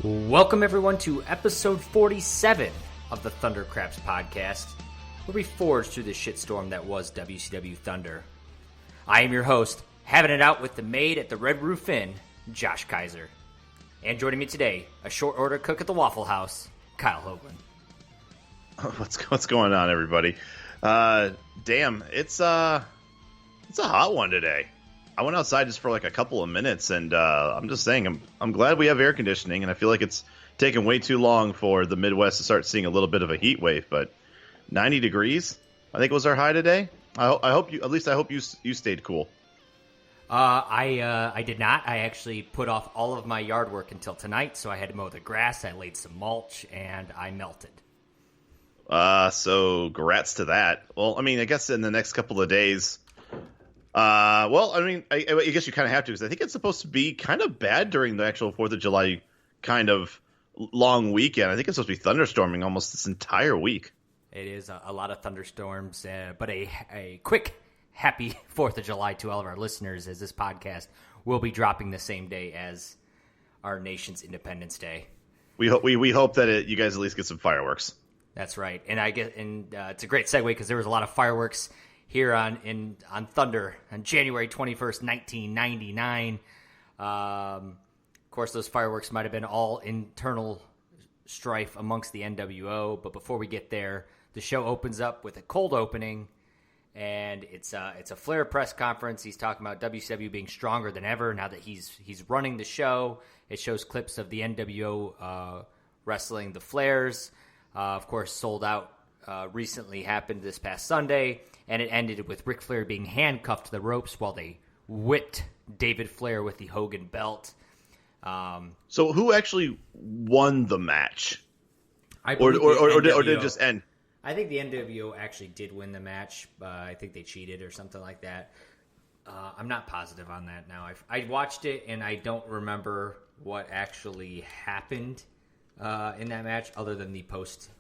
Welcome everyone to episode 47 of the Thundercraps podcast, where we forge through the shitstorm that was WCW Thunder. I am your host, having it out with the maid at the Red Roof Inn, Josh Kaiser. And joining me today, a short order cook at the Waffle House, Kyle Hoagland. What's going on, everybody? Damn, it's a hot one today. I went outside just for like a couple of minutes, and I'm just saying, I'm glad we have air conditioning, and I feel like it's taken way too long for the Midwest to start seeing a little bit of a heat wave. But 90 degrees, I think was our high today. I hope you stayed cool. I did not. I actually put off all of my yard work until tonight, so I had to mow the grass. I laid some mulch, and I melted. So grats to that. Well, I mean, I guess in the next couple of days. I guess you kind of have to, because I think it's supposed to be kind of bad during the actual 4th of July kind of long weekend. I think it's supposed to be thunderstorming almost this entire week. It is a lot of thunderstorms, but a quick, happy 4th of July to all of our listeners, as this podcast will be dropping the same day as our nation's Independence Day. We hope that you guys at least get some fireworks. That's right, and it's a great segue because there was a lot of fireworks here on Thunder on January 21st, 1999. Of course, those fireworks might have been all internal strife amongst the NWO, but before we get there, the show opens up with a cold opening, and it's a Flair press conference. He's talking about WCW being stronger than ever now that he's running the show. It shows clips of the NWO wrestling the Flairs. Of course, Sold Out recently happened this past Sunday, and it ended with Ric Flair being handcuffed to the ropes while they whipped David Flair with the Hogan belt. So who actually won the match? Or did it just end? I think the NWO actually did win the match. I think they cheated or something like that. I'm not positive on that now. I watched it, and I don't remember what actually happened in that match other than the post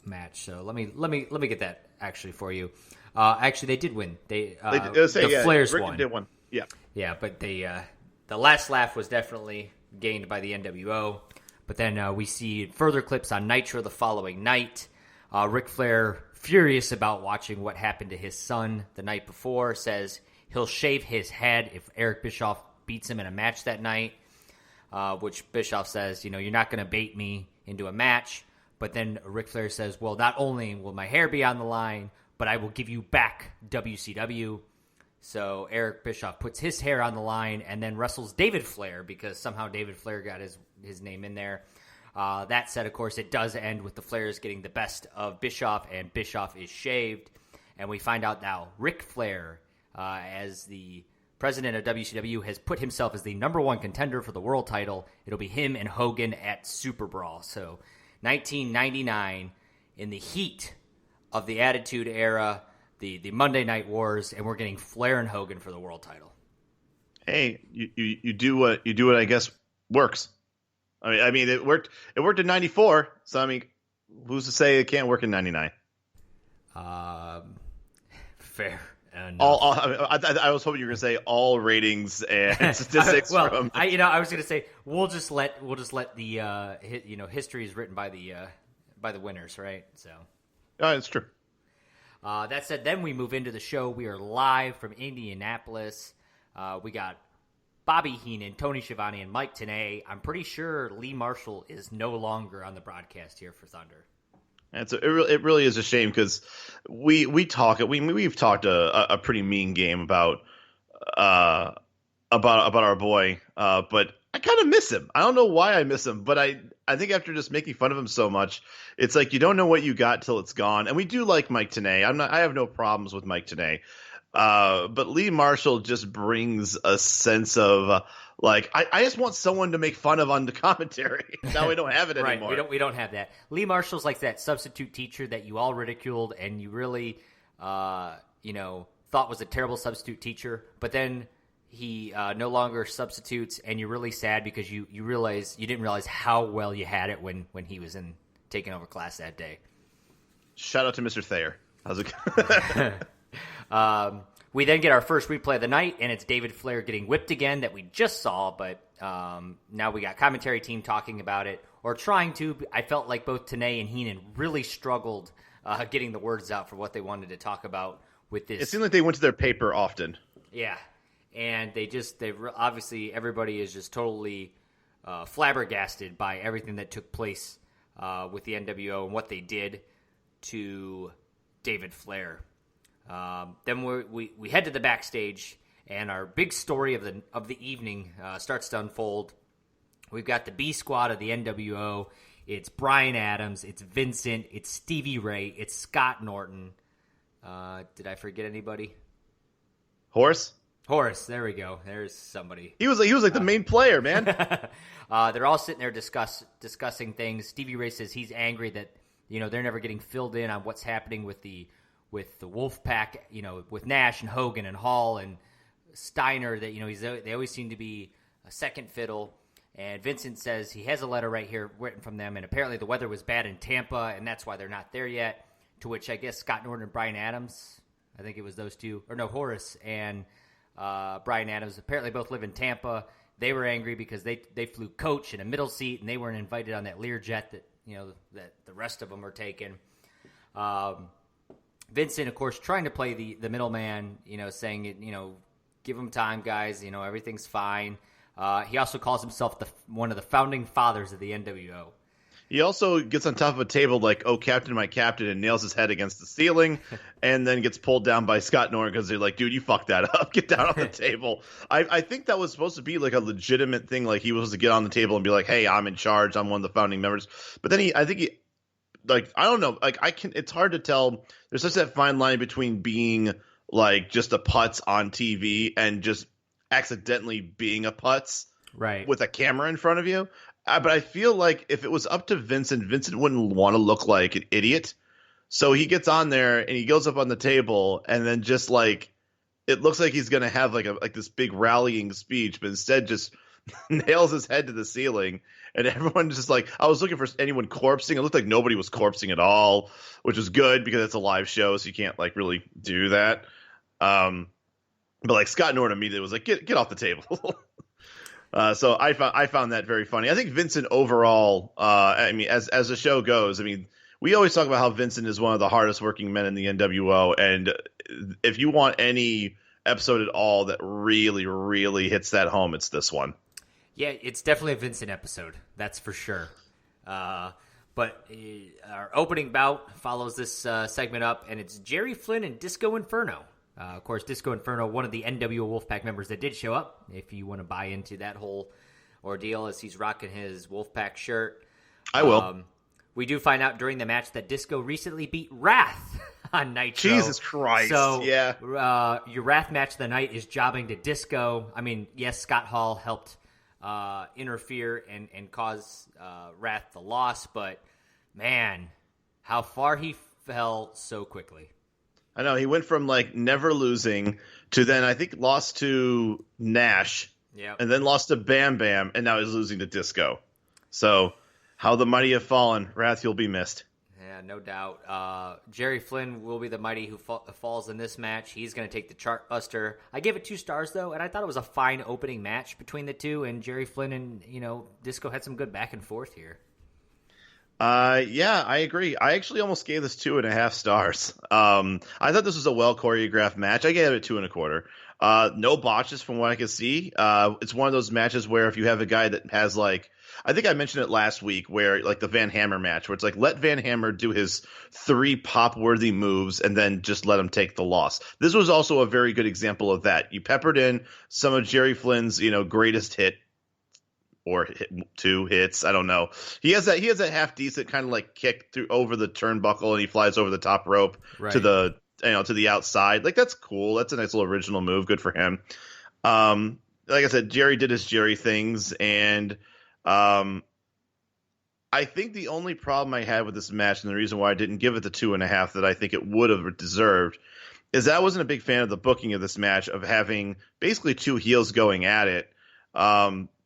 match. So let me get that actually for you. Actually, they did win. The Flairs Rick won. Did won. Yeah, but the last laugh was definitely gained by the NWO. But then we see further clips on Nitro the following night. Ric Flair, furious about watching what happened to his son the night before, says he'll shave his head if Eric Bischoff beats him in a match that night. Which Bischoff says, you're not going to bait me into a match. But then Ric Flair says, well, not only will my hair be on the line, but I will give you back WCW. So Eric Bischoff puts his hair on the line and then wrestles David Flair because somehow David Flair got his name in there. That said, of course, it does end with the Flairs getting the best of Bischoff, and Bischoff is shaved. And we find out now Ric Flair, as the president of WCW, has put himself as the number one contender for the world title. It'll be him and Hogan at Super Brawl. So 1999, in the heat of the Attitude Era, the Monday Night Wars, and we're getting Flair and Hogan for the world title. Hey, you do what I guess works. I mean it worked in '94. So I mean, who's to say it can't work in '99? Fair. I was hoping you were going to say all ratings and statistics. I was going to say we'll just let the history is written by the winners, right? So, it's true. That said, then we move into the show. We are live from Indianapolis. We got Bobby Heenan, Tony Schiavone, and Mike Tenay. I'm pretty sure Lee Marshall is no longer on the broadcast here for Thunder. And so it really is a shame because we've talked a pretty mean game about our boy, but I kind of miss him. I don't know why I miss him, but I think after just making fun of him so much, it's like you don't know what you got till it's gone. And we do like Mike Tenay. I have no problems with Mike Tenay, but Lee Marshall just brings a sense of Like, I just want someone to make fun of on the commentary. Now we don't have it Right, anymore. we don't have that. Lee Marshall's like that substitute teacher that you all ridiculed and you really, thought was a terrible substitute teacher, but then he no longer substitutes, and you're really sad because you didn't realize how well you had it when he was taking over class that day. Shout out to Mr. Thayer. How's it going? We then get our first replay of the night, and it's David Flair getting whipped again that we just saw, but now we got commentary team talking about it, or trying to. I felt like both Tenay and Heenan really struggled getting the words out for what they wanted to talk about with this. It seemed like they went to their paper often. Yeah, and obviously everybody is just totally flabbergasted by everything that took place with the NWO and what they did to David Flair. Then we head to the backstage, and our big story of the evening starts to unfold. We've got the B squad of the NWO. It's Bryan Adams, it's Vincent, it's Stevie Ray, it's Scott Norton. Did I forget anybody? Horace, there we go. There's somebody. He was like the main player, man. They're all sitting there discussing things. Stevie Ray says he's angry that they're never getting filled in on what's happening with the Wolfpack, with Nash and Hogan and Hall and Steiner, that they always seem to be a second fiddle. And Vincent says he has a letter right here written from them, and apparently the weather was bad in Tampa, and that's why they're not there yet. To which I guess Scott Norton and Bryan Adams, I think it was those two, or no, Horace and Bryan Adams, apparently both live in Tampa. They were angry because they flew coach in a middle seat, and they weren't invited on that Learjet that that the rest of them are taking. Vincent, of course, trying to play the middleman, saying, give him time, guys, everything's fine. He also calls himself one of the founding fathers of the NWO. He also gets on top of a table like, "Oh, Captain, my Captain," and nails his head against the ceiling, and then gets pulled down by Scott Norton because they're like, "Dude, you fucked that up. Get down on the table." I think that was supposed to be like a legitimate thing. Like he was supposed to get on the table and be like, "Hey, I'm in charge. I'm one of the founding members." But then I don't know. Like it's hard to tell. There's such that fine line between being like just a putz on TV and just accidentally being a putz, right, with a camera in front of you. But I feel like if it was up to Vincent wouldn't want to look like an idiot. So he gets on there and he goes up on the table and then just like it looks like he's gonna have like this big rallying speech, but instead just nails his head to the ceiling. And everyone's just like, I was looking for anyone corpsing. It looked like nobody was corpsing at all, which was good because it's a live show, so you can't like really do that. But like Scott Norton immediately was like, get off the table. So I found that very funny. I think Vincent overall, as the show goes, we always talk about how Vincent is one of the hardest working men in the NWO, and if you want any episode at all that really, really hits that home, it's this one. Yeah, it's definitely a Vincent episode, that's for sure. But our opening bout follows this segment up, and it's Jerry Flynn and Disco Inferno. Of course, Disco Inferno, one of the NWO Wolfpack members that did show up, if you want to buy into that whole ordeal as he's rocking his Wolfpack shirt. I will. We do find out during the match that Disco recently beat Wrath on Nitro. Jesus Christ. So, yeah. Your Wrath match of the night is jobbing to Disco. Yes, Scott Hall helped interfere and cause Wrath the loss, but man, how far he fell so quickly. I know, he went from like never losing to then I think lost to Nash, and then lost to Bam Bam, and now he's losing to Disco. So how the mighty have fallen. Wrath, you'll be missed. Yeah, no doubt. Jerry Flynn will be the mighty who falls in this match. He's going to take the chart buster. I gave it 2 stars, though, and I thought it was a fine opening match between the two, and Jerry Flynn and, Disco had some good back and forth here. Yeah, I agree. I actually almost gave this 2.5 stars. I thought this was a well choreographed match. I gave it 2.25. No botches from what I could see. It's one of those matches where if you have a guy that has like, I think I mentioned it last week where like the Van Hammer match where it's like, let Van Hammer do his 3 pop worthy moves and then just let him take the loss. This was also a very good example of that. You peppered in some of Jerry Flynn's, greatest hit, or 2 hits. I don't know. He has that half decent kind of like kick through over the turnbuckle and he flies over the top rope to the outside. Like that's cool. That's a nice little original move. Good for him. like I said, Jerry did his Jerry things, and um, I think the only problem I had with this match, and the reason why I didn't give it the 2.5 that I think it would have deserved, is that I wasn't a big fan of the booking of this match of having basically two heels going at it,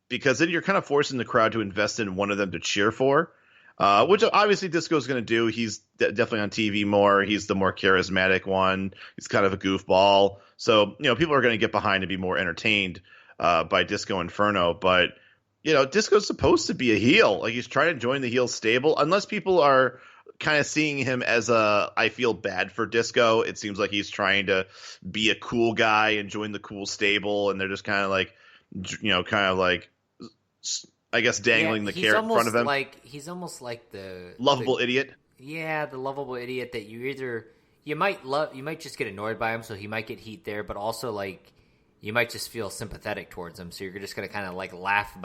because then you're kind of forcing the crowd to invest in one of them to cheer for, which obviously Disco's going to do. He's definitely on TV more. He's the more charismatic one. He's kind of a goofball. So, people are going to get behind and be more entertained by Disco Inferno. But, Disco's supposed to be a heel. Like, he's trying to join the heel stable. Unless people are kind of seeing him as I feel bad for Disco. It seems like he's trying to be a cool guy and join the cool stable. And they're just kind of like, I guess dangling the carrot in front of him. He's almost like the lovable idiot. Yeah, the lovable idiot that you might just get annoyed by him, so he might get heat there, but also like you might just feel sympathetic towards him, so you're just gonna kind of like laugh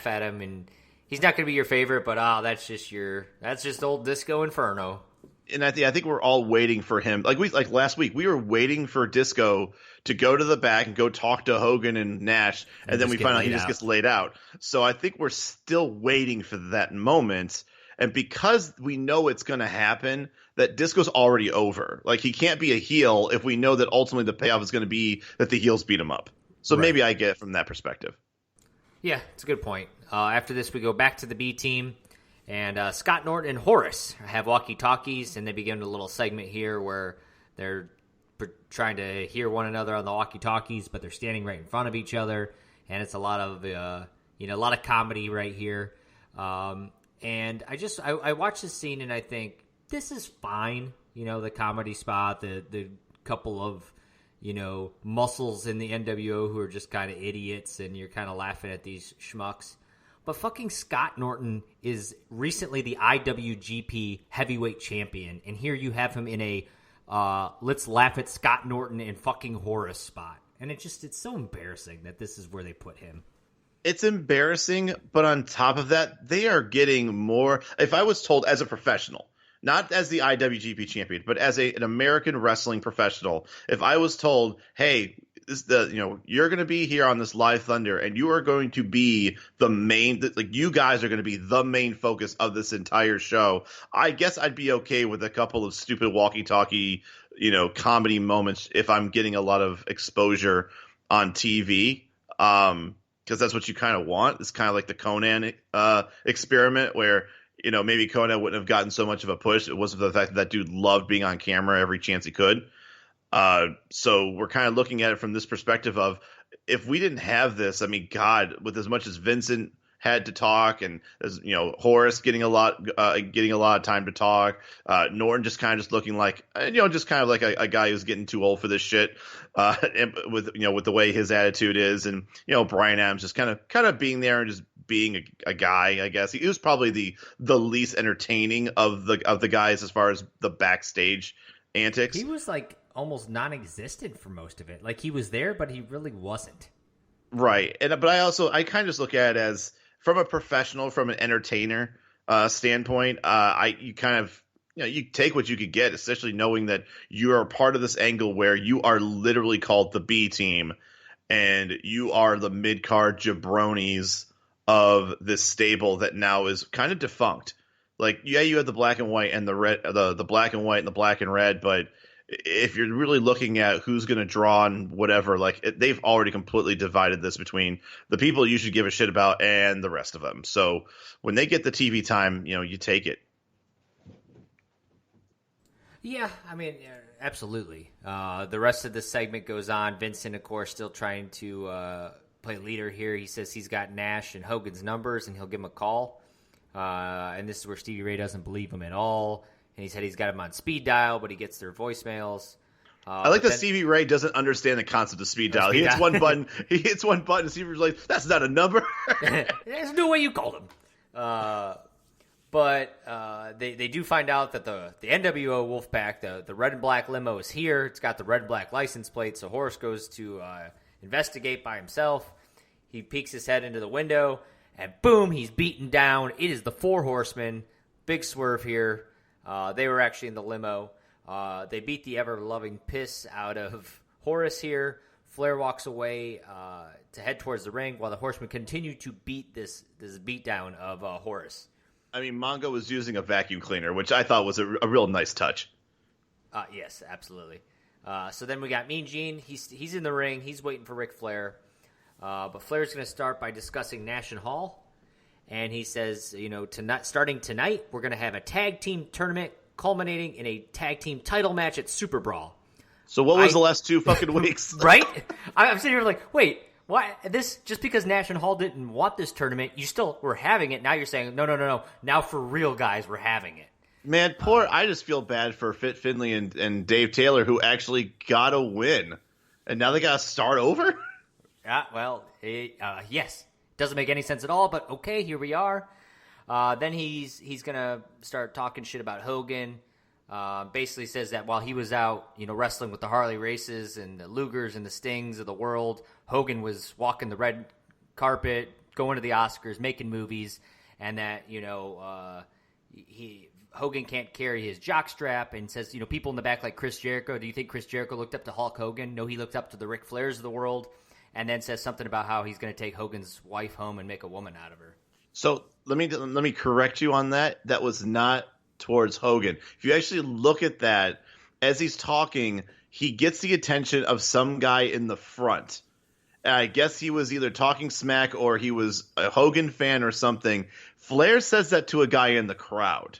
at him, and he's not gonna be your favorite, but that's just old Disco Inferno. And I think we're all waiting for him. Like last week, we were waiting for Disco to go to the back and go talk to Hogan and Nash, and then we find out he just gets laid out. So I think we're still waiting for that moment. And because we know it's going to happen, that Disco's already over. Like, he can't be a heel if we know that ultimately the payoff is going to be that the heels beat him up. So maybe I get it from that perspective. Yeah, it's a good point. After this, we go back to the B team. And Scott Norton and Horace have walkie-talkies, and they begin a little segment here where they're trying to hear one another on the walkie-talkies, but they're standing right in front of each other, and it's a lot of comedy right here. And I watch this scene, and I think this is fine. The comedy spot, the couple of muscles in the NWO who are just kind of idiots, and you're kind of laughing at these schmucks. But fucking Scott Norton is recently the IWGP Heavyweight Champion, and here you have him in a let's laugh at Scott Norton and fucking Horace spot. And it's so embarrassing that this is where they put him. It's embarrassing, but on top of that, they are getting more. If I was told as a professional, not as the IWGP champion, but as an American wrestling professional, if I was told, hey, you're going to be here on this Live Thunder, and you are going to be the main, you guys are going to be the main focus of this entire show, I guess I'd be okay with a couple of stupid walkie-talkie, comedy moments if I'm getting a lot of exposure on TV. Because that's what you kind of want. It's kind of like the Conan experiment where, maybe Conan wouldn't have gotten so much of a push. It wasn't for the fact that dude loved being on camera every chance he could. So we're kind of looking at it from this perspective of, if we didn't have this, I mean, God, with as much as Vincent had to talk, and as Horace getting a lot of time to talk, Norton just kind of just looking like just kind of like a guy who's getting too old for this shit, and with the way his attitude is, and Bryan Adams just kind of being there and just being a guy. I guess he was probably the least entertaining of the guys as far as the backstage antics. He was like almost non-existent for most of it. Like, he was there, but he really wasn't. Right. But I kind of just look at it as, from a professional, from an entertainer standpoint, you kind of, you take what you could get, especially knowing that you are part of this angle where you are literally called the B team, and you are the mid-card jabronis of this stable that now is kind of defunct. Like, yeah, you had the black and white and the red, the black and white and the black and red, but if you're really looking at who's going to draw and whatever, they've already completely divided this between the people you should give a shit about and the rest of them. So when they get the TV time, you take it. Yeah, I mean, absolutely. The rest of this segment goes on. Vincent, of course, still trying to play leader here. He says he's got Nash and Hogan's numbers, and he'll give him a call. And this is where Stevie Ray doesn't believe him at all. And he said he's got him on speed dial, but he gets their voicemails. I like that Stevie Ray doesn't understand the concept of speed dial. He hits one button. And Stevie Ray's like, "That's not a number." There's no way you called him. But they do find out that the NWO Wolfpack, the red and black limo, is here. It's got the red and black license plate. So Horace goes to investigate by himself. He peeks his head into the window, and boom, he's beaten down. It is the Four Horsemen. Big swerve here. They were actually in the limo. They beat the ever-loving piss out of Horace here. Flair walks away to head towards the ring while the Horsemen continue to beat this beatdown of Horace. I mean, Mongo was using a vacuum cleaner, which I thought was a real nice touch. Yes, absolutely. So then we got Mean Gene. He's in the ring. He's waiting for Ric Flair. But Flair's going to start by discussing Nash and Hall. And he says, starting tonight, we're going to have a tag team tournament culminating in a tag team title match at Super Brawl. So what was the last 2 fucking weeks? Right? I'm sitting here like, wait, why this? Just because Nash and Hall didn't want this tournament, you still were having it. Now you're saying, no. Now for real, guys, we're having it. Man, I just feel bad for Fit Finley and Dave Taylor, who actually got a win. And now they got to start over? Yes. Doesn't make any sense at all, but okay, here we are. Then he's going to start talking shit about Hogan. Basically says that while he was out, wrestling with the Harley Races and the Lugers and the Stings of the world, Hogan was walking the red carpet, going to the Oscars, making movies, and that, Hogan can't carry his jockstrap, and says, people in the back like Chris Jericho. Do you think Chris Jericho looked up to Hulk Hogan? No, he looked up to the Ric Flairs of the world, and then says something about how he's going to take Hogan's wife home and make a woman out of her. So let me correct you on that. That was not towards Hogan. If you actually look at that, as he's talking, he gets the attention of some guy in the front. And I guess he was either talking smack or he was a Hogan fan or something. Flair says that to a guy in the crowd.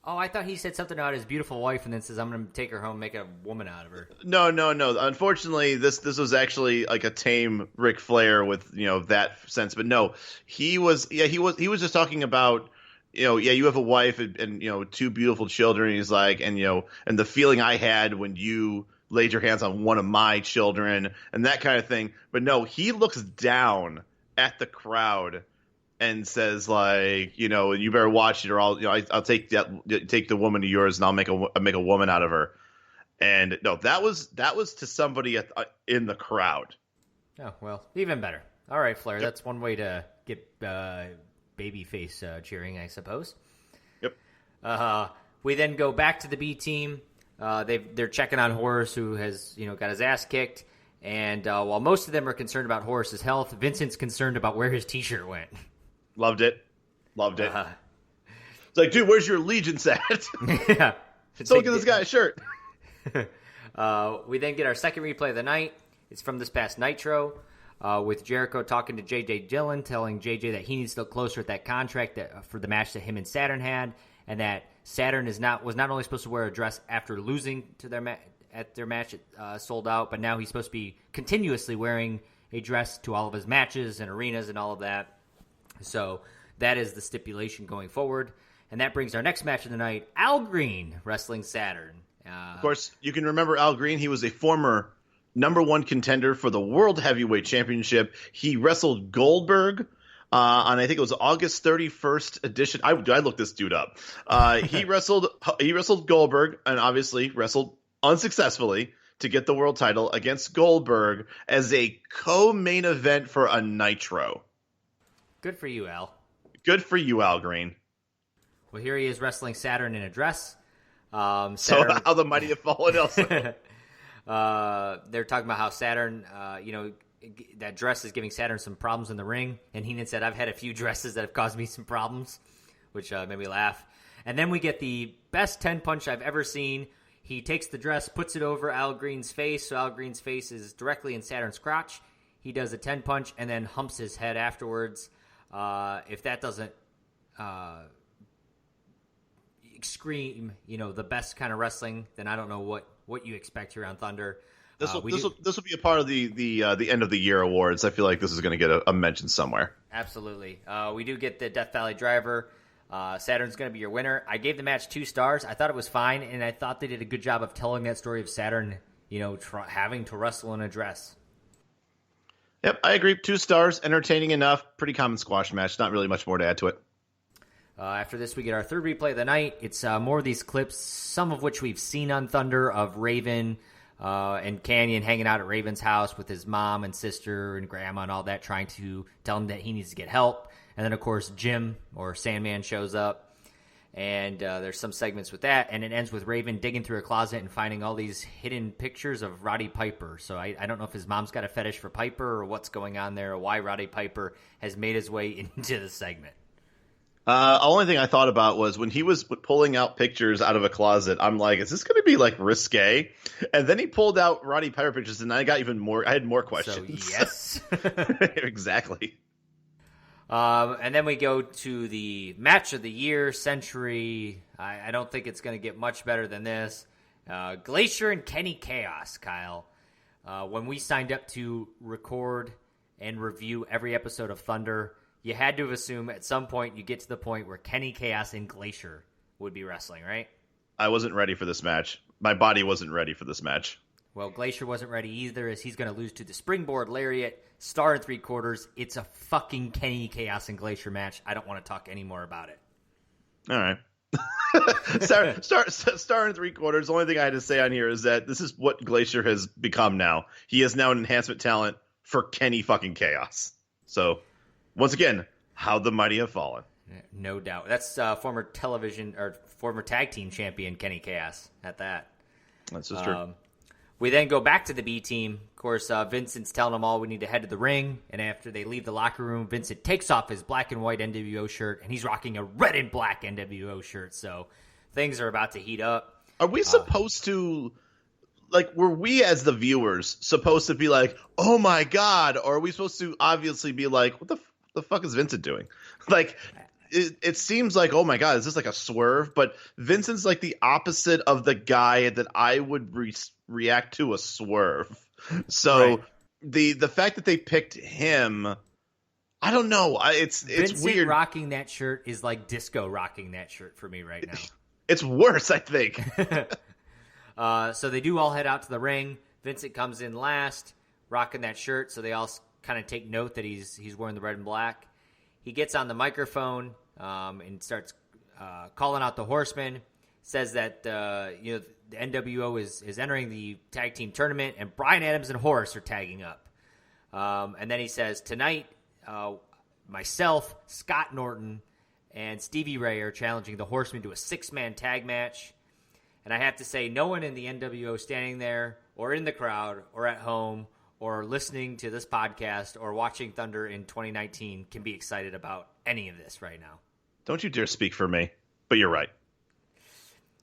Oh, I thought he said something about his beautiful wife and then says, I'm going to take her home and make a woman out of her. No. Unfortunately, this was actually like a tame Ric Flair with, that sense. But no, he was just talking about, you have a wife and 2 beautiful children. He's like, and the feeling I had when you laid your hands on one of my children and that kind of thing. But no, he looks down at the crowd and says like, you better watch it or I'll take the woman of yours and I'll make a woman out of her. And no, that was to somebody in the crowd. Oh, well, even better. All right, Flair, that's one way to get babyface cheering, I suppose. Yep. We then go back to the B team. They're checking on Horace, who has got his ass kicked. And while most of them are concerned about Horace's health, Vincent's concerned about where his T-shirt went. Loved it. It's like, dude, where's your allegiance at? Yeah. So look at this guy's shirt. We then get our second replay of the night. It's from this past Nitro, with Jericho talking to J.J. Dillon, telling J.J. that he needs to look closer at that contract for the match that him and Saturn had, and that Saturn was not only supposed to wear a dress after losing to at their match sold out, but now he's supposed to be continuously wearing a dress to all of his matches and arenas and all of that. So that is the stipulation going forward. And that brings our next match of the night, Al Green wrestling Saturn. Of course, you can remember Al Green. He was a former #1 contender for the World Heavyweight Championship. He wrestled Goldberg on, I think it was August 31st edition. I looked this dude up. He wrestled Goldberg and obviously wrestled unsuccessfully to get the world title against Goldberg as a co-main event for a Nitro. Good for you, Al. Good for you, Al Green. Well, here he is wrestling Saturn in a dress. Saturn... So how the mighty have fallen also. They're talking about how Saturn, that dress is giving Saturn some problems in the ring. And Heenan said, I've had a few dresses that have caused me some problems, which made me laugh. And then we get the best 10 punch I've ever seen. He takes the dress, puts it over Al Green's face, so Al Green's face is directly in Saturn's crotch. He does a 10 punch and then humps his head afterwards. If that doesn't scream, the best kind of wrestling, then I don't know what you expect here on Thunder. This will be a part of the end of the year awards. I feel like this is going to get a mention somewhere. Absolutely. We do get the Death Valley Driver. Saturn's going to be your winner. I gave the match 2 stars. I thought it was fine, and I thought they did a good job of telling that story of Saturn, having to wrestle in a dress. Yep, I agree. 2 stars, entertaining enough. Pretty common squash match. Not really much more to add to it. After this, we get our third replay of the night. It's more of these clips, some of which we've seen on Thunder, of Raven and Canyon hanging out at Raven's house with his mom and sister and grandma and all that, trying to tell him that he needs to get help. And then, of course, Jim or Sandman shows up. And there's some segments with that, and it ends with Raven digging through a closet and finding all these hidden pictures of Roddy Piper. So I don't know if his mom's got a fetish for Piper or what's going on there, or why Roddy Piper has made his way into the segment. Only thing I thought about was when he was pulling out pictures out of a closet, I'm like, is this going to be like risque? And then he pulled out Roddy Piper pictures, and I got even more. I had more questions. So yes, exactly. And then we go to the match of the year, Century. I don't think it's going to get much better than this. Glacier and Kenny Chaos, Kyle. When we signed up to record and review every episode of Thunder, you had to have assumed at some point you get to the point where Kenny Chaos and Glacier would be wrestling, right? I wasn't ready for this match. My body wasn't ready for this match. Well, Glacier wasn't ready either, as he's going to lose to the Springboard Lariat, star and 3/4. It's a fucking Kenny Chaos and Glacier match. I don't want to talk any more about it. All right. star and 3/4. The only thing I had to say on here is that this is what Glacier has become now. He is now an enhancement talent for Kenny fucking Chaos. So, once again, how the mighty have fallen. No doubt. That's former tag team champion Kenny Chaos at that. That's just true. We then go back to the B team. Of course, Vincent's telling them all we need to head to the ring. And after they leave the locker room, Vincent takes off his black and white NWO shirt, and he's rocking a red and black NWO shirt. So things are about to heat up. Are we supposed to, like, were we as the viewers supposed to be like, oh my God? Or are we supposed to obviously be like, what the fuck is Vincent doing? Like, it seems like, oh my God, is this like a swerve? But Vincent's like the opposite of the guy that I would react to a swerve. So right. the fact that they picked him, I don't know. It's Vincent weird. Rocking that shirt is like Disco rocking that shirt for me right now. It's worse, I think. So they do all head out to the ring. Vincent comes in last, rocking that shirt. So they all kind of take note that he's wearing the red and black. He gets on the microphone and starts calling out the Horsemen. Says that the NWO is entering the tag team tournament, and Bryan Adams and Horace are tagging up. And then he says, tonight, myself, Scott Norton, and Stevie Ray are challenging the Horsemen to a 6-man tag match. And I have to say, no one in the NWO standing there or in the crowd or at home or listening to this podcast or watching Thunder in 2019 can be excited about any of this right now. Don't you dare speak for me, but you're right.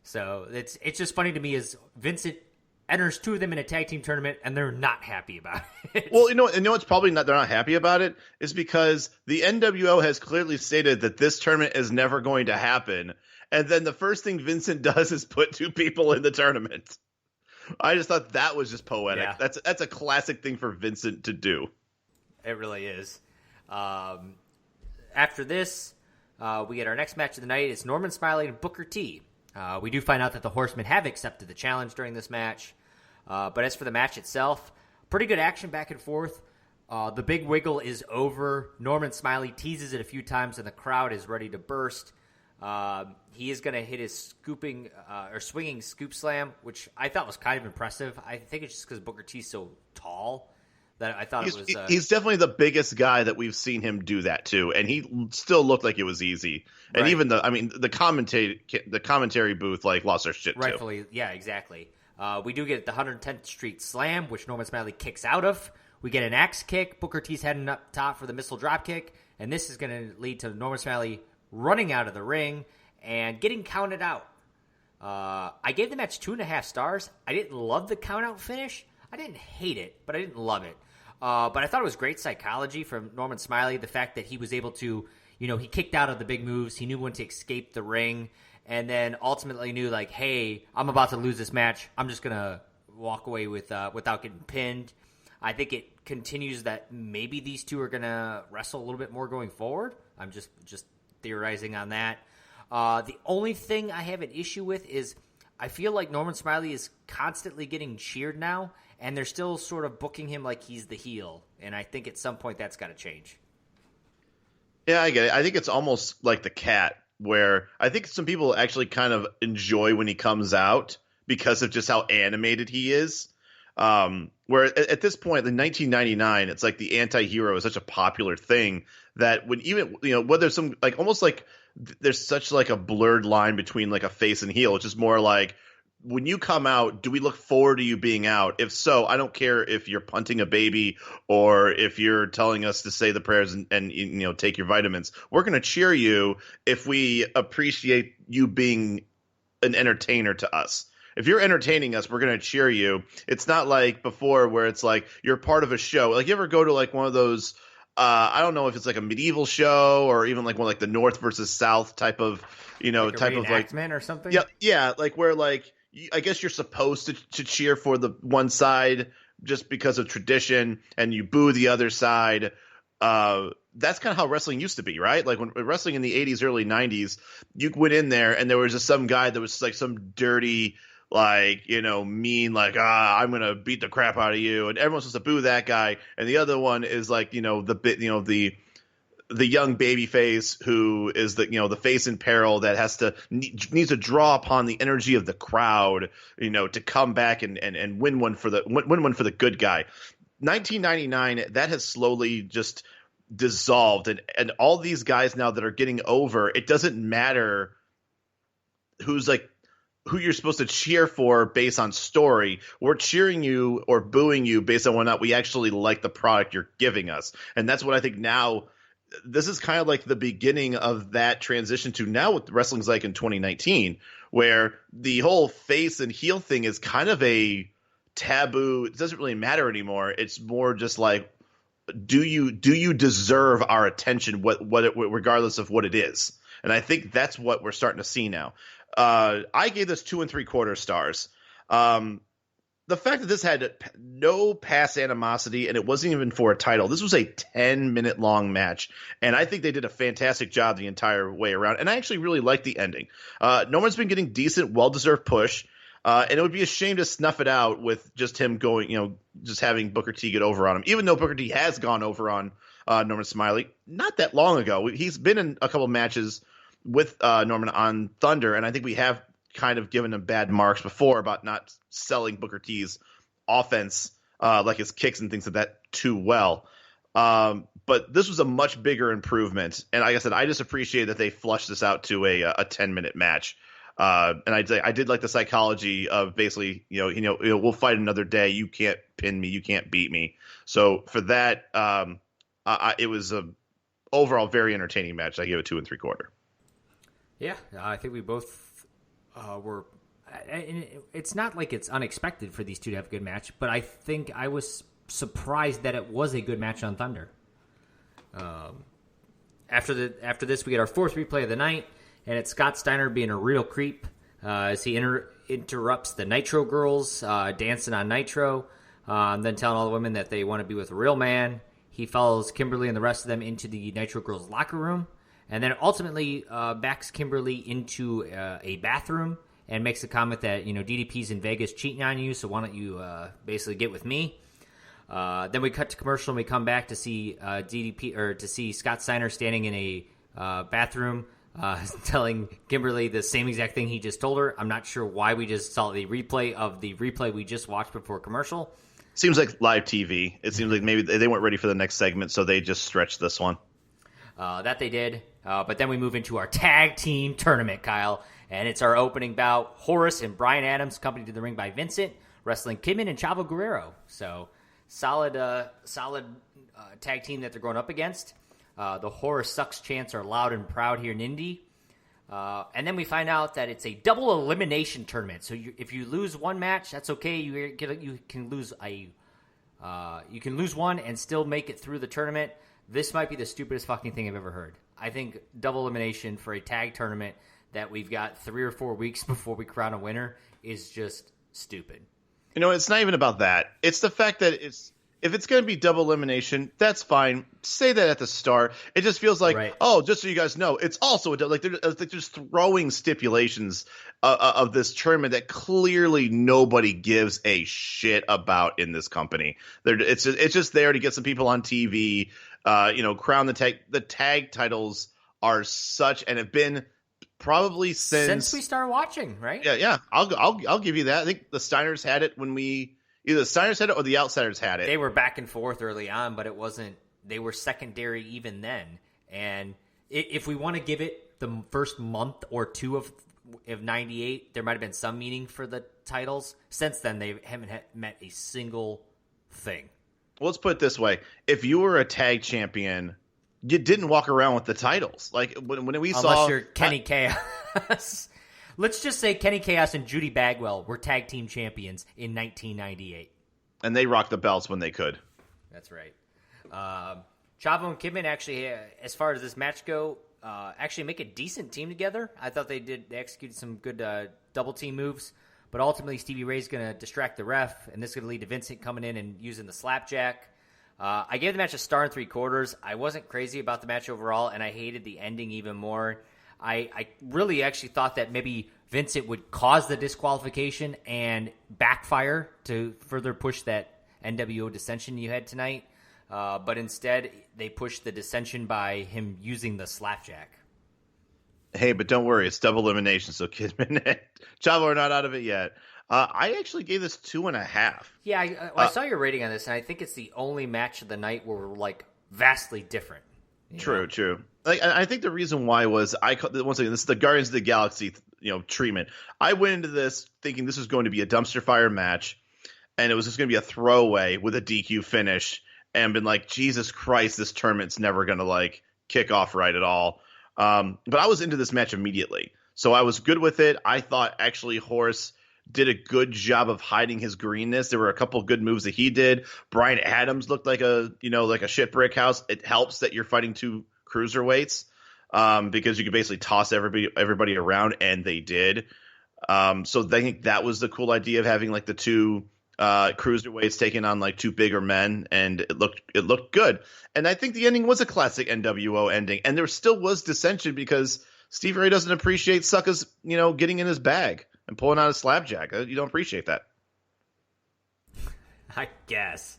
So it's just funny to me as Vincent enters two of them in a tag team tournament and they're not happy about it. Well, you know what's probably not they're not happy about it is because the NWO has clearly stated that this tournament is never going to happen. And then the first thing Vincent does is put two people in the tournament. I just thought that was just poetic. Yeah. That's a classic thing for Vincent to do. It really is. After this, we get our next match of the night. It's Norman Smiley and Booker T. We do find out that the Horsemen have accepted the challenge during this match. But as for the match itself, pretty good action back and forth. The big wiggle is over. Norman Smiley teases it a few times, and the crowd is ready to burst. He is going to hit his swinging scoop slam, which I thought was kind of impressive. I think it's just because Booker T's so tall that I thought he's definitely the biggest guy that we've seen him do that to, and he still looked like it was easy. And even the commentary booth like lost their shit rightfully, too. Yeah, exactly. We do get the 110th Street Slam, which Norman Smiley kicks out of. We get an axe kick. Booker T's heading up top for the missile drop kick, and this is going to lead to Norman Smiley running out of the ring and getting counted out. I gave the match 2.5 stars. I didn't love the count-out finish. I didn't hate it, but I didn't love it. But I thought it was great psychology from Norman Smiley, the fact that he was able to, he kicked out of the big moves. He knew when to escape the ring, and then ultimately knew, like, hey, I'm about to lose this match. I'm just going to walk away without getting pinned. I think it continues that maybe these two are going to wrestle a little bit more going forward. I'm just theorizing on that. The only thing I have an issue with is I feel like Norman Smiley is constantly getting cheered now, and they're still sort of booking him like he's the heel. And I think at some point that's got to change. Yeah, I get it. I think it's almost like the cat, where I think some people actually kind of enjoy when he comes out because of just how animated he is. Where at this point, in 1999, it's like the anti-hero is such a popular thing that when even, whether some like almost like there's such like a blurred line between like a face and heel. It's just more like, when you come out, do we look forward to you being out? If so, I don't care if you're punting a baby or if you're telling us to say the prayers and take your vitamins. We're going to cheer you if we appreciate you being an entertainer to us. If you're entertaining us, we're going to cheer you. It's not like before where it's like you're part of a show. Like, you ever go to like one of those, I don't know if it's like a medieval show or even like one like the North versus South type of, like type of like or something. Yeah, like where like I guess you're supposed to cheer for the one side just because of tradition, and you boo the other side. That's kind of how wrestling used to be, right? Like when wrestling in the 80s, early 90s, you went in there and there was just some guy that was like some dirty, like, mean, like, I'm going to beat the crap out of you. And everyone's supposed to boo that guy. And the other one is like, the young baby face who is the face in peril that needs to draw upon the energy of the crowd, to come back and win one for the good guy. 1999, that has slowly just dissolved, and all these guys now that are getting over, it doesn't matter who you're supposed to cheer for based on story. We're cheering you or booing you based on whether or not we actually like the product you're giving us. And that's what I think now. This is kind of like the beginning of that transition to now what wrestling's like in 2019, where the whole face and heel thing is kind of a taboo. It doesn't really matter anymore. It's more just like, do you deserve our attention, regardless of what it is? And I think that's what we're starting to see now. I gave this 2 3/4 stars. The fact that this had no past animosity and it wasn't even for a title. This was a 10-minute long match, and I think they did a fantastic job the entire way around. And I actually really liked the ending. Norman's been getting decent, well-deserved push, and it would be a shame to snuff it out with just him going, just having Booker T get over on him. Even though Booker T has gone over on Norman Smiley not that long ago. He's been in a couple matches with Norman on Thunder, and I think we have kind of given him bad marks before about not selling Booker T's offense, like his kicks and things like that, too well. But this was a much bigger improvement. And like I said, I just appreciate that they flushed this out to a 10-minute match. And I did like the psychology of basically, we'll fight another day. You can't pin me. You can't beat me. So for that, it was a overall very entertaining match. I gave it 2 3/4. Yeah, I think we both were. And it's not like it's unexpected for these two to have a good match, but I think I was surprised that it was a good match on Thunder. After this, we get our fourth replay of the night, and it's Scott Steiner being a real creep as he interrupts the Nitro girls dancing on Nitro, and then telling all the women that they want to be with a real man. He follows Kimberly and the rest of them into the Nitro girls' locker room, and then ultimately backs Kimberly into a bathroom and makes a comment that, DDP's in Vegas cheating on you, so why don't you basically get with me? Then we cut to commercial and we come back to see to see Scott Steiner standing in a bathroom telling Kimberly the same exact thing he just told her. I'm not sure why we just saw the replay we just watched before commercial. Seems like live TV. It seems like maybe they weren't ready for the next segment, so they just stretched this one. That they did. But then we move into our tag team tournament, Kyle. And it's our opening bout. Horace and Brian Adams, accompanied to the ring by Vincent, wrestling Kidman and Chavo Guerrero. So solid tag team that they're going up against. The Horace Sucks chants are loud and proud here in Indy. And then we find out that it's a double elimination tournament. So if you lose one match, that's okay. You can lose one and still make it through the tournament. This might be the stupidest fucking thing I've ever heard. I think double elimination for a tag tournament that we've got 3 or 4 weeks before we crown a winner is just stupid. It's not even about that. It's the fact that if it's going to be double elimination, that's fine. Say that at the start. It just feels like, right. Oh, just so you guys know, it's also they're just throwing stipulations of this tournament that clearly nobody gives a shit about in this company. It's just there to get some people on TV. Crown the tag. The tag titles are such and have been probably since we started watching, right? Yeah. I'll give you that. I think the Steiners had it when either the Steiners had it or the Outsiders had it. They were back and forth early on, but it wasn't. They were secondary even then. And if we want to give it the first month or two of 98, there might have been some meaning for the titles. Since then, they haven't met a single thing. Well, let's put it this way. If you were a tag champion, you didn't walk around with the titles. Like when we saw... Unless you're Kenny Chaos. Let's just say Kenny Chaos and Judy Bagwell were tag team champions in 1998. And they rocked the belts when they could. That's right. Chavo and Kidman actually, as far as this match go, actually make a decent team together. I thought they executed some good double team moves, but ultimately Stevie Ray's going to distract the ref, and this is going to lead to Vincent coming in and using the slapjack. I gave the match a star and 3/4. I wasn't crazy about the match overall, and I hated the ending even more. I really actually thought that maybe Vincent would cause the disqualification and backfire to further push that NWO dissension you had tonight. But instead, they pushed the dissension by him using the slapjack. Hey, but don't worry, it's double elimination, so Kidman and Chavo are not out of it yet. I actually gave this 2.5. Yeah, I saw your rating on this, and I think it's the only match of the night where we're like vastly different. True. Like, I think the reason why was once again, this is the Guardians of the Galaxy, treatment. I went into this thinking this was going to be a dumpster fire match, and it was just going to be a throwaway with a DQ finish. And been like, Jesus Christ, this tournament's never going to kick off right at all. But I was into this match immediately. So I was good with it. I thought actually Horse did a good job of hiding his greenness. There were a couple good moves that he did. Bryan Adams looked like a shit brick house. It helps that you're fighting two cruiserweights because you could basically toss everybody around, and they did. So I think that was the cool idea of having the two cruiserweights taking on two bigger men, and it looked good. And I think the ending was a classic NWO ending, and there still was dissension because Stevie Ray doesn't appreciate suckers getting in his bag and pulling out a slapjack. You don't appreciate that. I guess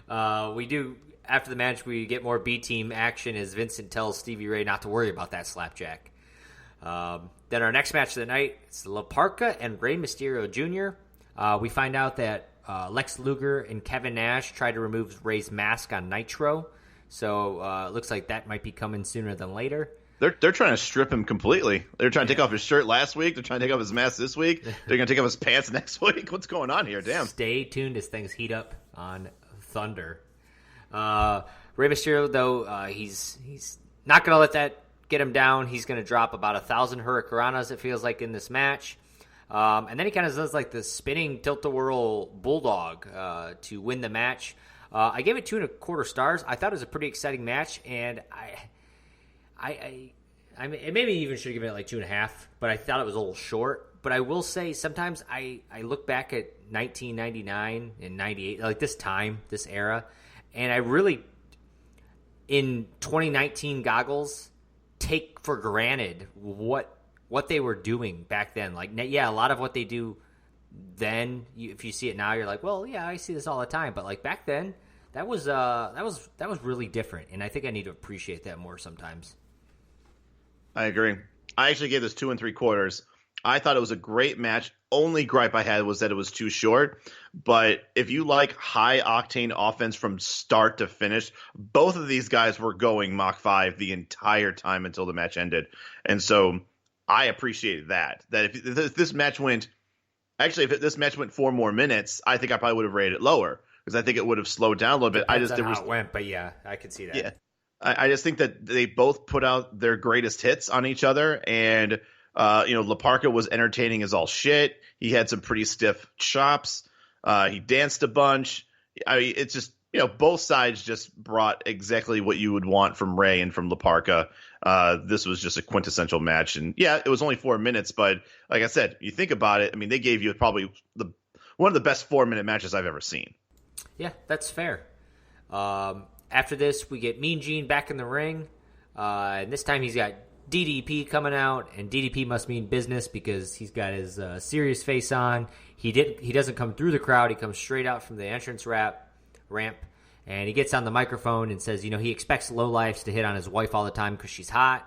we do. After the match, we get more B team action as Vincent tells Stevie Ray not to worry about that slapjack. Then our next match of the night, it's La Parka and Rey Mysterio Jr. We find out that Lex Luger and Kevin Nash tried to remove Ray's mask on Nitro, so it looks like that might be coming sooner than later. They're trying to strip him completely. They're trying to take off his shirt last week. They're trying to take off his mask this week. They're going to take off his pants next week. What's going on here? Damn. Stay tuned as things heat up on Thunder. Rey Mysterio, though, he's not going to let that get him down. He's going to drop about 1,000 hurricanranas, it feels like, in this match. And then he kind of does the spinning tilt-a-whirl bulldog to win the match. I gave it 2.25 stars. I thought it was a pretty exciting match, and I maybe even should have given it 2.5, but I thought it was a little short. But I will say sometimes I look back at 1999 and 98, this era, and I really, in 2019 goggles, take for granted what they were doing back then. A lot of what they do then, if you see it now, you're like, well, yeah, I see this all the time. But back then, that was really different, and I think I need to appreciate that more sometimes. I agree. I actually gave this 2.75. I thought it was a great match. Only gripe I had was that it was too short. But if you like high octane offense from start to finish, both of these guys were going Mach 5 the entire time until the match ended. And so I appreciated that. That if this match went, if this match went 4 more minutes, I think I probably would have rated it lower because I think it would have slowed down a little bit. Depends on how it went, but yeah, I could see that. Yeah, I just think that they both put out their greatest hits on each other, and La Parka was entertaining as all shit. He had some pretty stiff chops. He danced a bunch. I mean, it's just both sides just brought exactly what you would want from Ray and from La Parka. This was just a quintessential match, and yeah, it was only 4 minutes, but like I said, you think about it. I mean, they gave you probably one of the best 4-minute matches I've ever seen. Yeah, that's fair. After this, we get Mean Gene back in the ring, and this time he's got DDP coming out, and DDP must mean business because he's got his serious face on. He doesn't come through the crowd; he comes straight out from the entrance ramp, and he gets on the microphone and says, he expects lowlifes to hit on his wife all the time because she's hot,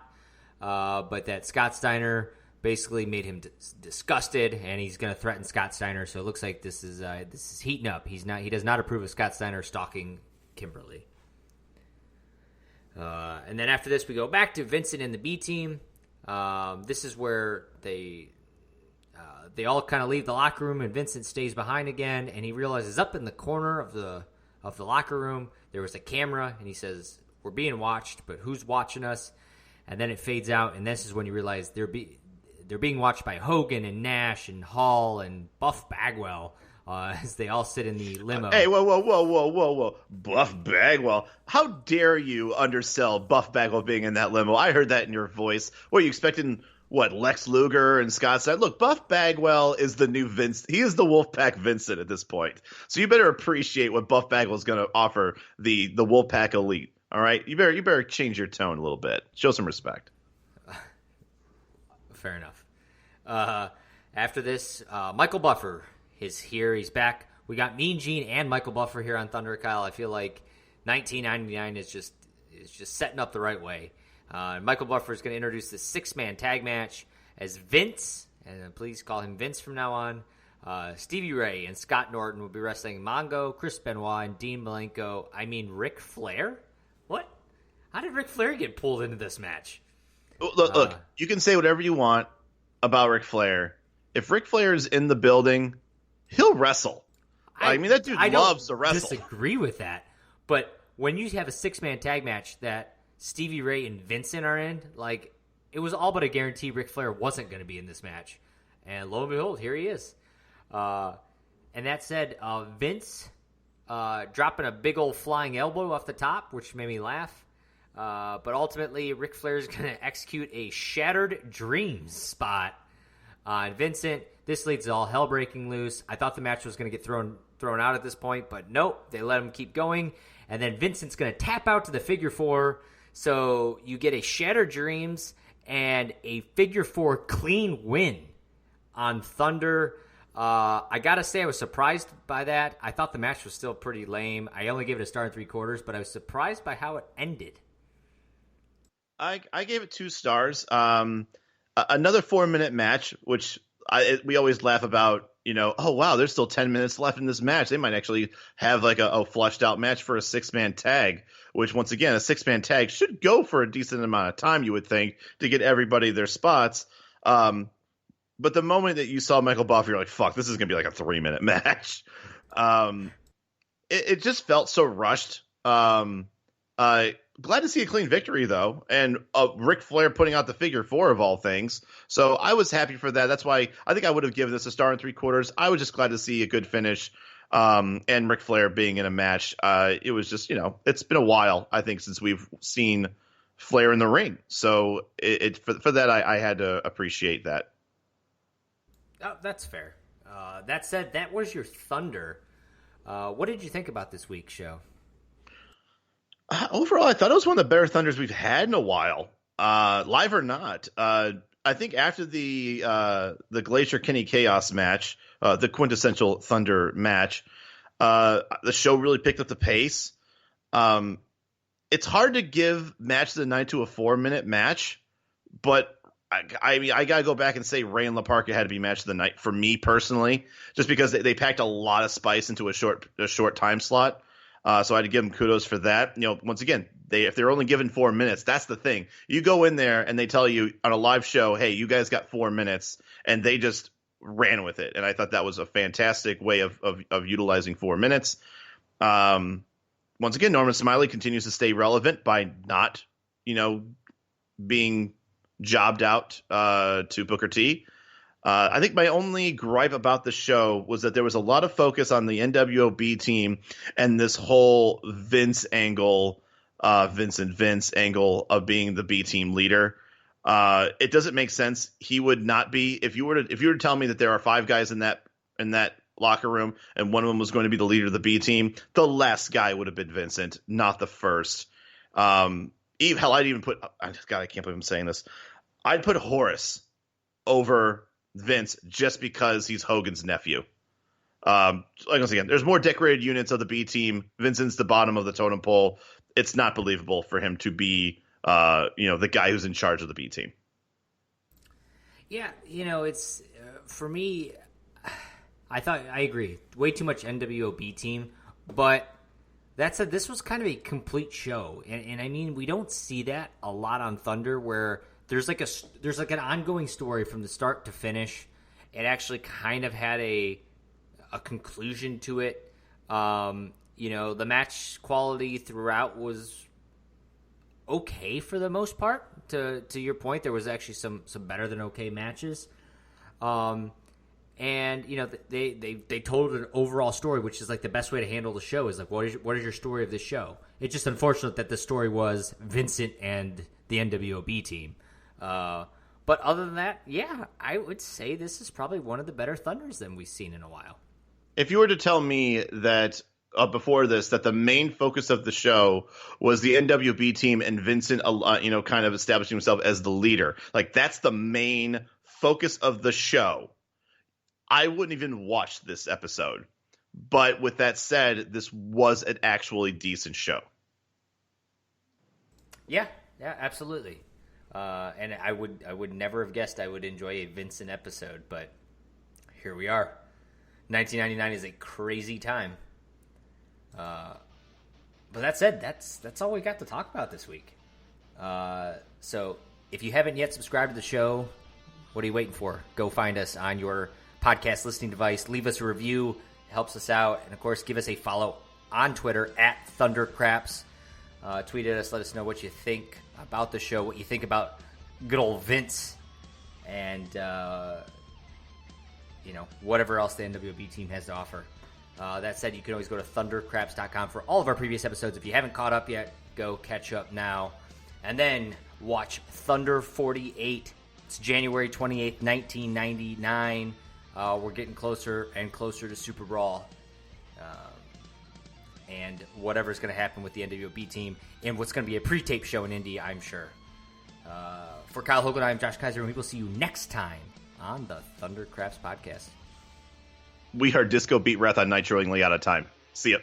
but that Scott Steiner basically made him disgusted, and he's going to threaten Scott Steiner. So it looks like this is heating up. He does not approve of Scott Steiner stalking Kimberly. And then after this, we go back to Vincent and the B team. This is where they all kind of leave the locker room, and Vincent stays behind again, and he realizes up in the corner of the locker room there was a camera, and he says, "We're being watched, but who's watching us?" And then it fades out, and this is when you realize they're being watched by Hogan and Nash and Hall and Buff Bagwell as they all sit in the limo. Hey, whoa. Buff Bagwell. How dare you undersell Buff Bagwell being in that limo? I heard that in your voice. What, are you expecting, Lex Luger and Scott Steiner? Look, Buff Bagwell is the new Vince. He is the Wolfpack Vincent at this point. So you better appreciate what Buff Bagwell is going to offer the Wolfpack Elite. All right? You better change your tone a little bit. Show some respect. Fair enough. After this, Michael Buffer is here. He's back. We got Mean Gene and Michael Buffer here on Thunder, Kyle. I feel like 1999 is just setting up the right way. Michael Buffer is going to introduce the 6-man tag match as Vince, and please call him Vince from now on. Stevie Ray and Scott Norton will be wrestling Mongo, Chris Benoit, and Dean Malenko. I mean, Ric Flair? What? How did Ric Flair get pulled into this match? Look, you can say whatever you want about Ric Flair. If Ric Flair is in the building, he'll wrestle. I mean, that dude loves to wrestle. I disagree with that. But when you have a 6-man tag match that Stevie Ray and Vincent are in, it was all but a guarantee Ric Flair wasn't going to be in this match. And lo and behold, here he is. And that said, Vince dropping a big old flying elbow off the top, which made me laugh. But ultimately, Ric Flair is going to execute a Shattered Dreams spot on Vincent. This leads to all hell breaking loose. I thought the match was going to get thrown out at this point, but nope, they let him keep going. And then Vincent's going to tap out to the figure 4. So you get a Shattered Dreams and a figure 4 clean win on Thunder. I got to say I was surprised by that. I thought the match was still pretty lame. I only gave it a star and 3/4, but I was surprised by how it ended. I gave it 2 stars. Another 4-minute match, which we always laugh about. Oh wow, there's still 10 minutes left in this match. They might actually have a fleshed out match for a 6-man tag. Which once again, a 6-man tag should go for a decent amount of time, you would think, to get everybody their spots. But the moment that you saw Michael Buffer, you're like, "Fuck, this is gonna be like a 3-minute match." It just felt so rushed. Glad to see a clean victory, though, and Ric Flair putting out the figure 4 of all things. So I was happy for that. That's why I think I would have given this a star and 3/4. I was just glad to see a good finish, and Ric Flair being in a match. It was just, it's been a while, I think, since we've seen Flair in the ring. So for that, I had to appreciate that. Oh, that's fair. That said, that was your Thunder. What did you think about this week's show? Overall, I thought it was one of the better Thunders we've had in a while, live or not. I think after the Glacier Kenny Chaos match, the quintessential Thunder match, the show really picked up the pace. It's hard to give Match of the Night to a 4-minute match, but I mean, I gotta go back and say Rey and La Parka had to be Match of the Night for me personally, just because they packed a lot of spice into a short time slot. So I had to give them kudos for that. Once again, if they're only given 4 minutes, that's the thing. You go in there and they tell you on a live show, "Hey, you guys got 4 minutes," and they just ran with it. And I thought that was a fantastic way of utilizing 4 minutes. Once again, Norman Smiley continues to stay relevant by not, being jobbed out to Booker T. I think my only gripe about the show was that there was a lot of focus on the NWO B team and this whole Vince angle, Vince angle of being the B team leader. It doesn't make sense. He would not be, if you were to tell me that there are 5 guys in that locker room and one of them was going to be the leader of the B team, the last guy would have been Vincent, not the first. Hell, I'd even put, I can't believe I'm saying this. I'd put Horace over Vince just because he's Hogan's nephew. Once again, there's more decorated units of the B team. Vincent's the bottom of the totem pole. It's not believable for him to be, the guy who's in charge of the B team. Yeah, it's for me. I agree. Way too much NWO B team, but that said, this was kind of a complete show, and I mean, we don't see that a lot on Thunder where there's like an ongoing story from the start to finish. It actually kind of had a conclusion to it. The match quality throughout was okay for the most part. To your point, there was actually some better than okay matches. And they told an overall story, which is like the best way to handle the show is like, what is your story of this show? It's just unfortunate that the story was Vincent and the NWOB team. But other than that, yeah, I would say this is probably one of the better Thunders than we've seen in a while. If you were to tell me that before this, that the main focus of the show was the NWB team and Vincent, kind of establishing himself as the leader, like that's the main focus of the show, I wouldn't even watch this episode. But with that said, this was an actually decent show. Yeah, absolutely. And I would never have guessed I would enjoy a Vincent episode, but here we are. 1999 is a crazy time. But that said, that's all we got to talk about this week. So if you haven't yet subscribed to the show, what are you waiting for? Go find us on your podcast listening device. Leave us a review. It helps us out. And, of course, give us a follow on Twitter at Thundercraps. Tweet at us. Let us know what you think about the show, what you think about good old Vince, and, whatever else the NWB team has to offer. That said, you can always go to thundercraps.com for all of our previous episodes. If you haven't caught up yet, go catch up now. And then watch Thunder 48. It's January 28th, 1999. We're getting closer and closer to Super Brawl. And whatever's going to happen with the NWB team and what's going to be a pre-tape show in Indy, I'm sure. For Kyle Hogan, I'm Josh Kaiser, and we will see you next time on the Thundercraps podcast. We are Disco Beat Wrath on Nitro and out of time. See ya.